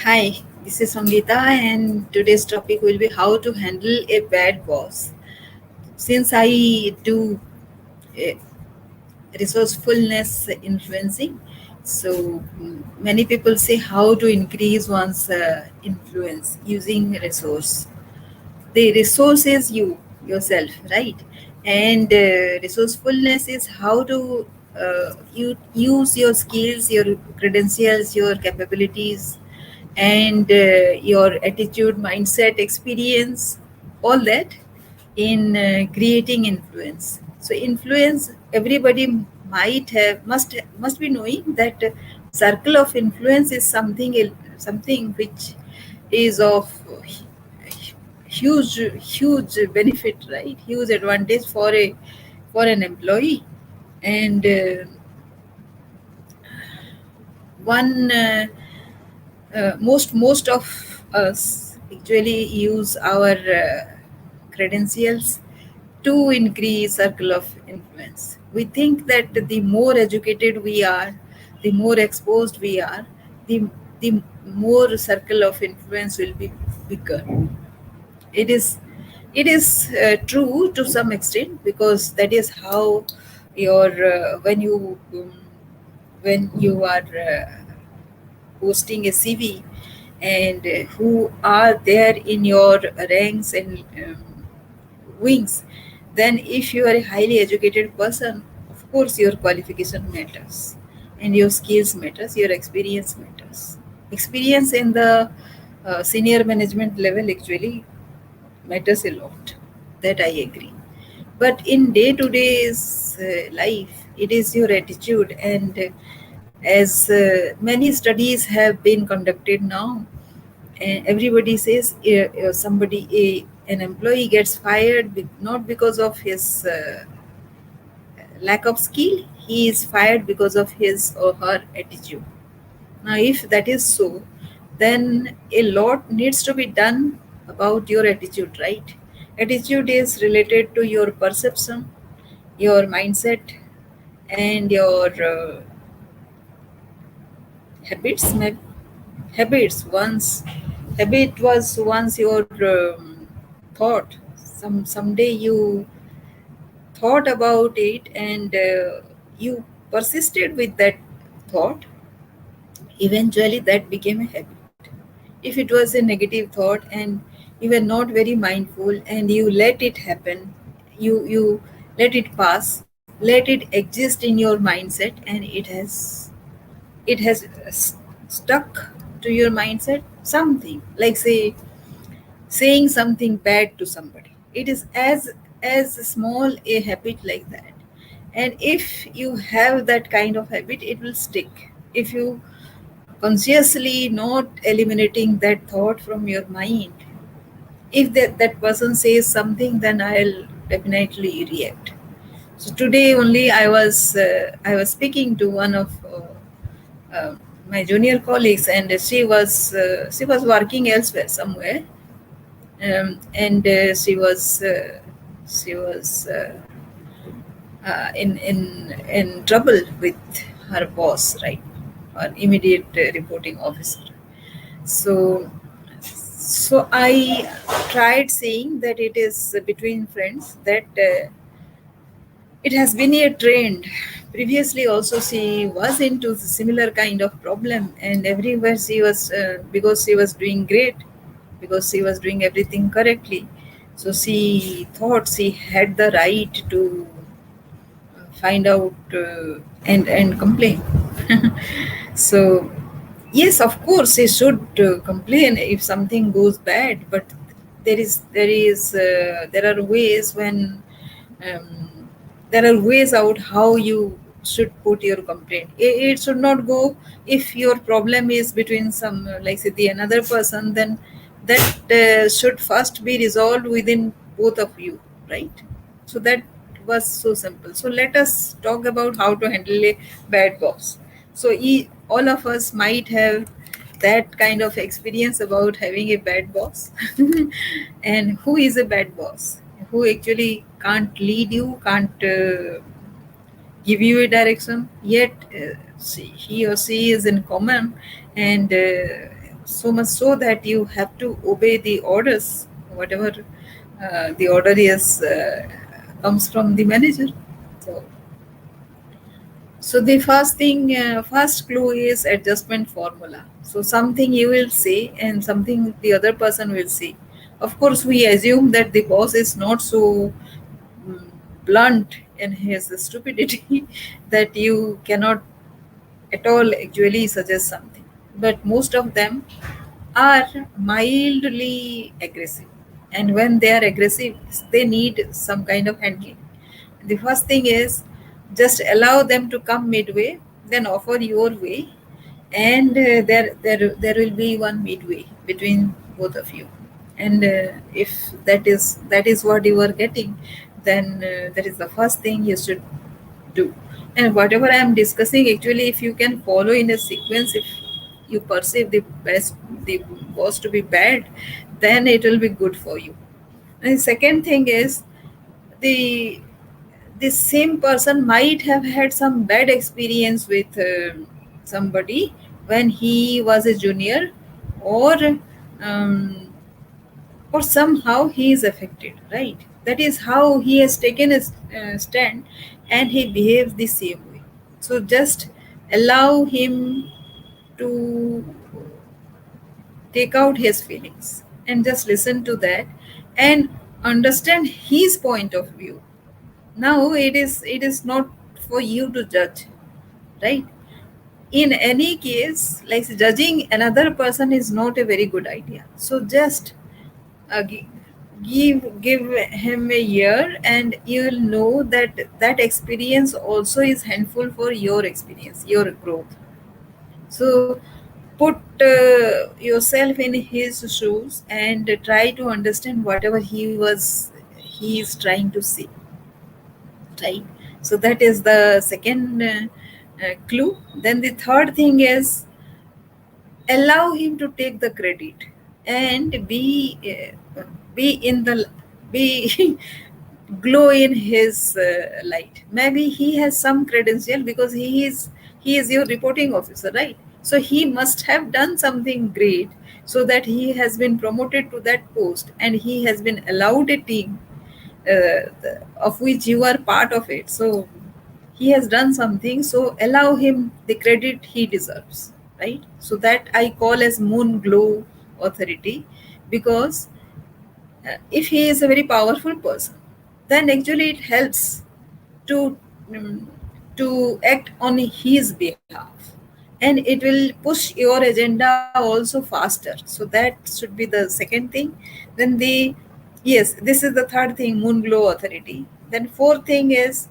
Hi, this is Sangita, and today's topic will be how to handle a bad boss. Since I do uh, resourcefulness influencing, so many people say how to increase one's influence using resource. The resource is you yourself, right? And resourcefulness is how to you use your skills, your credentials, your capabilities, and your attitude, mindset, experience, all that in creating influence. So influence, everybody might have must be knowing that circle of influence is something which is of huge benefit, right? Huge advantage for an employee. And one most of us actually use our credentials to increase circle of influence. We think that the more educated we are, the more exposed we are, the the more circle of influence will be bigger. It is true to some extent, because that is how your when you are posting a CV, and who are there in your ranks and wings, then if you are a highly educated person, of course your qualification matters, and your skills matters, your experience matters. Experience in the senior management level actually matters a lot. That I agree. But in day to day's life, it is your attitude. And as many studies have been conducted now, and everybody says an employee gets fired not because of his lack of skill, he is fired because of his or her attitude. Now, if that is so, then a lot needs to be done about your attitude, right? Attitude is related to your perception, your mindset, and your habits. Habits once habit was once your thought. Someday you thought about it, and you persisted with that thought. Eventually that became a habit. If it was a negative thought and you were not very mindful and you let it happen, you let it pass, let it exist in your mindset, and it has stuck to your mindset. Something like, say, saying something bad to somebody, it is as small a habit like that. And if you have that kind of habit, it will stick. If you consciously not eliminating that thought from your mind, if that person says something, then I'll definitely react. So today only I was speaking to one of uh, my junior colleagues, and she was working elsewhere somewhere, and she was in trouble with her boss, right, or immediate reporting officer. So I tried saying that it is between friends, that it has been a trend. Previously also she was into similar kind of problem, and everywhere she was, because she was doing great, because she was doing everything correctly, so she thought she had the right to find out and complain. So yes, of course he should complain if something goes bad, but there are ways when um, there are ways out how you should put your complaint. It should not go, if your problem is between some, like, say, the another person, then that should first be resolved within both of you, right? So that was so simple. So let us talk about how to handle a bad boss. So all of us might have that kind of experience about having a bad boss. And who is a bad boss? Who actually can't lead you, can't give you a direction, yet he or she is in command, and so much so that you have to obey the orders, whatever the order is comes from the manager. So, so the first thing, first clue is adjustment formula. So something you will say and something the other person will say. Of course, we assume that the boss is not so mm, blunt in his stupidity that you cannot at all actually suggest something. But most of them are mildly aggressive. And when they are aggressive, they need some kind of handling. The first thing is just allow them to come midway, then offer your way, and there will be one midway between both of you. And if that is what you are getting, then that is the first thing you should do. And whatever I am discussing, actually, if you can follow in a sequence, if you perceive the boss to be bad, then it will be good for you. And the second thing is, the the same person might have had some bad experience with somebody when he was a junior, or um, or somehow he is affected, right? That is how he has taken a stand, and he behaves the same way. So just allow him to take out his feelings and just listen to that and understand his point of view. Now it is not for you to judge, right? In any case, like judging another person is not a very good idea. So just uh, gi- give him a year, and you'll know that that experience also is handful for your experience, your growth. So put yourself in his shoes and try to understand whatever he is trying to say, right? So that is the second clue. Then the third thing is, allow him to take the credit and be in the be glow in his light. Maybe he has some credential because he is your reporting officer, right? So he must have done something great, so that he has been promoted to that post and he has been allowed a team of which you are part of it. So he has done something, so allow him the credit he deserves, right? So that I call as Moonglow Authority, because if he is a very powerful person, then actually it helps to mm, to act on his behalf, and it will push your agenda also faster. So that should be the second thing. Then the yes, this is the third thing, Moonglow Authority. Then fourth thing is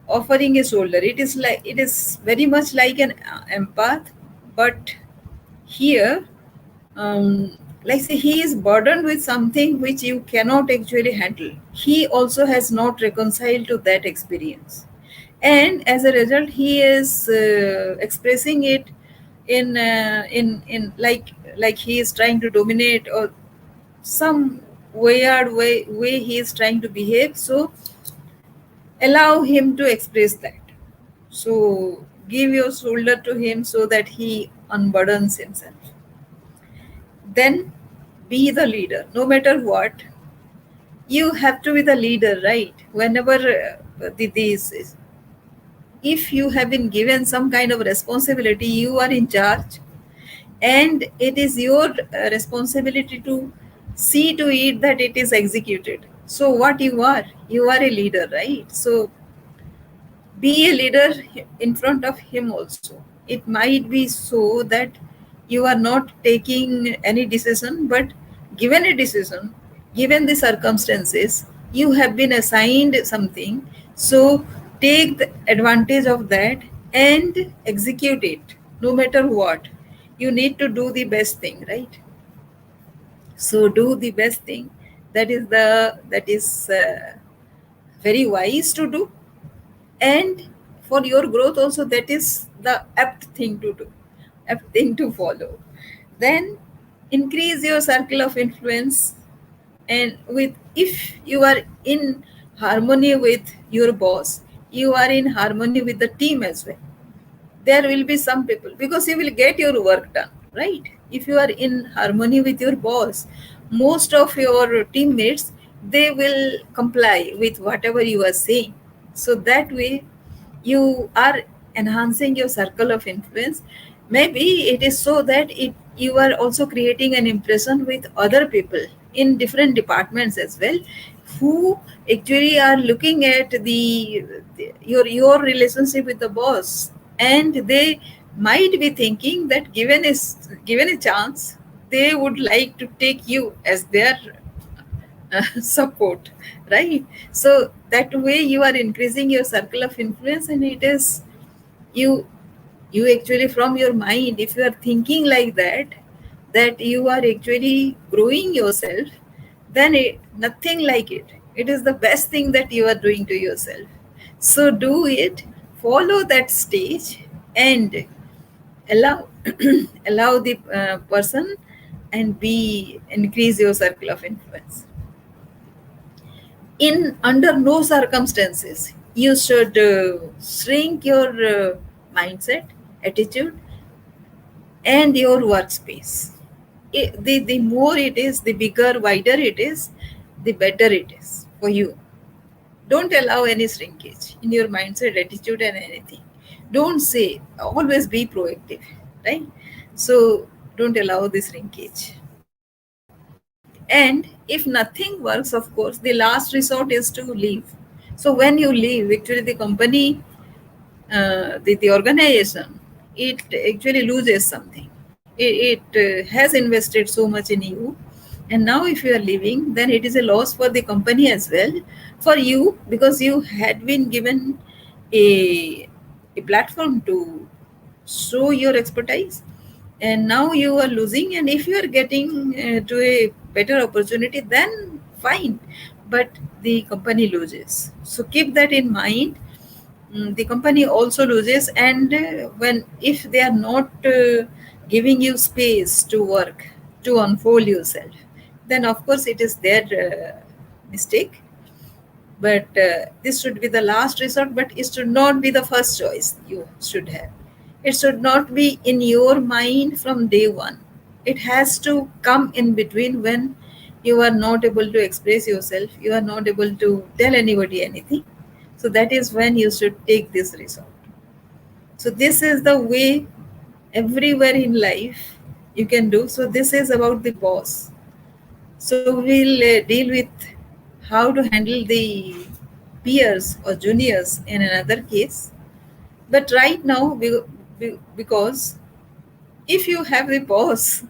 offering a shoulder. It is very much like an empath, but here, like say, he is burdened with something which you cannot actually handle. He also has not reconciled to that experience, and as a result he is expressing it in like he is trying to dominate, or some weird way he is trying to behave. So allow him to express that. So give your shoulder to him so that he unburdens himself. Then be the leader. No matter what, you have to be the leader, right? Whenever these, if you have been given some kind of responsibility, you are in charge, and it is your responsibility to see to it that it is executed. So what you are a leader, right? So be a leader in front of him also. It might be so that you are not taking any decision, but given a decision, given the circumstances, you have been assigned something. So take the advantage of that and execute it, no matter what. You need to do the best thing, right? So do the best thing. That is very wise to do, and for your growth also, that is the apt thing to do, apt thing to follow. Then increase your circle of influence, and with if you are in harmony with your boss, you are in harmony with the team as well. There will be some people, because you will get your work done. right? If you are in harmony with your boss, most of your teammates, they will comply with whatever you are saying. So that way you are enhancing your circle of influence. Maybe it is so that you are also creating an impression with other people in different departments as well, who actually are looking at your relationship with the boss, and they might be thinking that given a chance, they would like to take you as their support, right? So that way you are increasing your circle of influence, and it is you you actually, from your mind, if you are thinking like that, that you are actually growing yourself, then nothing like it is the best thing that you are doing to yourself. So do it, follow that stage, and allow allow the person, and be increase your circle of influence. In under no circumstances you should shrink your mindset, attitude, and your workspace. The more it is, the bigger, wider it is, the better it is for you. Don't allow any shrinkage in your mindset, attitude, and anything. Don't say, always be proactive, right? So don't allow this shrinkage. And if nothing works, of course, the last resort is to leave. So when you leave, actually the company, the organization, it actually loses something. It has invested so much in you, and now if you are leaving, then it is a loss for the company as well, for you, because you had been given a, a platform to show your expertise, and now you are losing. And if you are getting to a better opportunity, then fine, but the company loses. So keep that in mind. The company also loses, and when if they are not giving you space to work, to unfold yourself, then of course it is their mistake. But this should be the last resort, but it should not be the first choice you should have. It should not be in your mind from day one. It has to come in between, when you are not able to express yourself, you are not able to tell anybody anything. So that is when you should take this resort. So this is the way everywhere in life you can do. So this is about the boss. So we'll deal with how to handle the peers or juniors in another case. But right now, because if you have the boss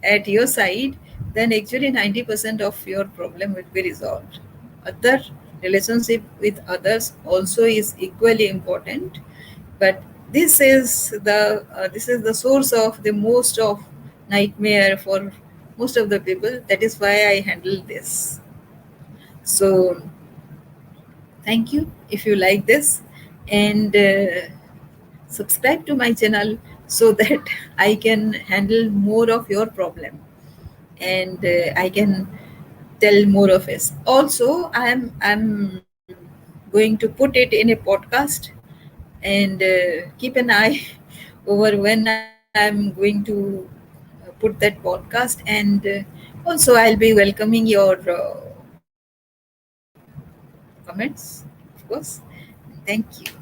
at your side, then actually 90% of your problem will be resolved. Other relationship with others also is equally important, but this is the source of the most of nightmare for most of the people. That is why I handle this. So thank you if you like this, and subscribe to my channel so that I can handle more of your problem, and I can tell more of it. Also, I'm going to put it in a podcast, and keep an eye over when I'm going to put that podcast. And also, I'll be welcoming your comments, of course. Thank you.